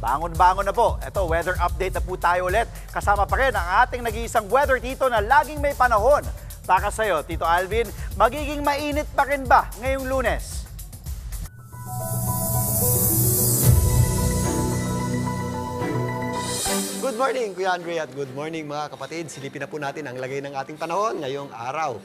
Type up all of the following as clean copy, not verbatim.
Bangon-bangon na po. Ito, weather update na po tayo ulit. Kasama pa rin ang ating nag-iisang weather tito na laging may panahon. Baka sa'yo, Tito Alvin, magiging mainit pa rin ba ngayong Lunes? Good morning, Kuya Andre, at good morning mga kapatid. Silipin na po natin ang lagay ng ating panahon ngayong araw.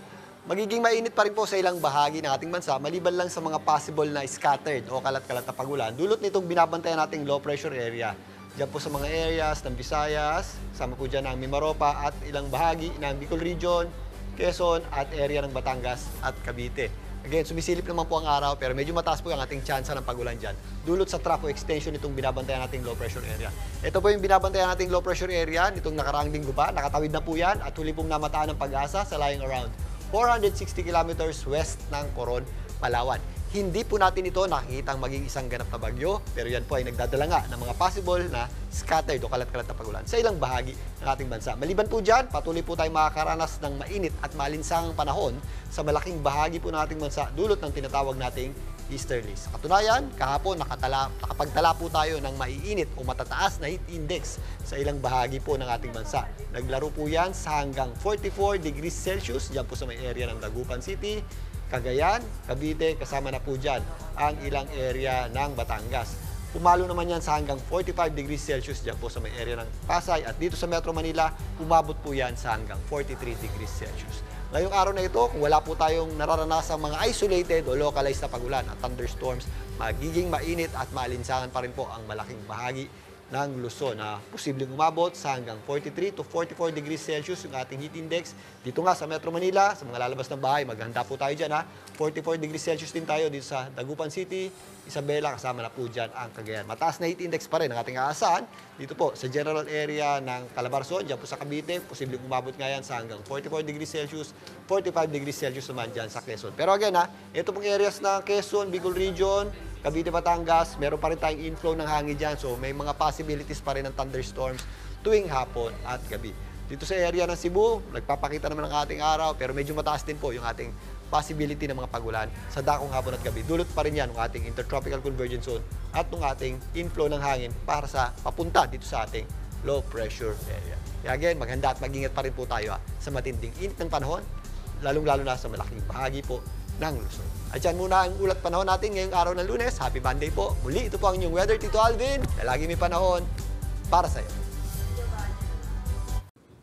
Magiging mainit pa rin po sa ilang bahagi ng ating bansa, maliban lang sa mga possible na scattered o kalat-kalat na pagulan. Dulot nitong binabantayan nating low pressure area. Diyan po sa mga areas ng Visayas, sama po dyan ang Mimaropa at ilang bahagi ng Bicol Region, Quezon at area ng Batangas at Cavite. Again, sumisilip naman po ang araw pero medyo mataas po ang ating tsansa ng pagulan dyan. Dulot sa track o extension nitong binabantayan nating low pressure area. Ito po yung binabantayan nating low pressure area nitong nakaraang linggo pa. Nakatawid na po yan at huli pong namataan ng Pag-asa sa lying around 460 kilometers west ng Coron, Palawan. Hindi po natin ito nakikitang maging isang ganap na bagyo, pero yan po ay nagdadala nga ng mga possible na scattered o kalat-kalat na pagulan sa ilang bahagi ng ating bansa. Maliban po dyan, patuloy po tayong makakaranas ng mainit at malinsangang panahon sa malaking bahagi po ng ating bansa dulot ng tinatawag nating easterlies. Sa katunayan, kahapon nakapagtala po tayo ng maiinit o matataas na heat index sa ilang bahagi po ng ating bansa. Naglaro po yan sa hanggang 44 degrees Celsius, dyan po sa may area ng Dagupan City, Cagayan, Cavite, kasama na po dyan ang ilang area ng Batangas. Pumalo naman yan sa hanggang 45 degrees Celsius dyan po sa may area ng Pasay at dito sa Metro Manila, umabot po yan sa hanggang 43 degrees Celsius. Ngayong araw na ito, kung wala po tayong nararanasang mga isolated o localized na pagulan at thunderstorms, magiging mainit at maalinsangan pa rin po ang malaking bahagi ng Luzon na posibleng umabot sa hanggang 43 to 44 degrees Celsius yung ating heat index. Dito nga sa Metro Manila, sa mga lalabas ng bahay, maghanda po tayo dyan ha. 44 degrees Celsius din tayo dito sa Dagupan City, Isabela, kasama na po dyan ang Cagayan. Mataas na heat index pa rin ang ating aasahan. Dito po sa general area ng Calabarzon, dyan po sa Cavite, posibleng umabot nga yan sa hanggang 44 degrees Celsius, 45 degrees Celsius naman dyan sa Quezon. Pero again ha, ito pong areas ng Quezon, Bicol Region, Cavite, Batangas, meron pa rin tayong inflow ng hangin dyan. So may mga possibilities pa rin ng thunderstorms tuwing hapon at gabi. Dito sa area ng Cebu, nagpapakita naman ng ating araw pero medyo mataas din po yung ating possibility ng mga pagulan sa dakong hapon at gabi. Dulot pa rin yan ng ating intertropical convergence zone at ng ating inflow ng hangin para sa papunta dito sa ating low pressure area. Kaya again, maghanda at mag-ingat pa rin po tayo sa matinding init ng panahon, lalong-lalo na sa malaking bahagi po ng Luzon. At yan muna ang ulat panahon natin ngayong araw ng Lunes. Happy Monday po. Muli, ito po ang inyong weather, Tito Alvin, na lagi may panahon para sa'yo.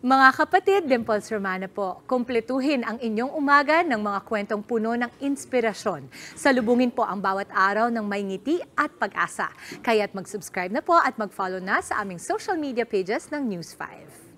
Mga kapatid, Dimples Romana po, kumpletuhin ang inyong umaga ng mga kwentong puno ng inspirasyon. Salubungin po ang bawat araw ng may ngiti at pag-asa. Kaya't mag-subscribe na po at mag-follow na sa aming social media pages ng News 5.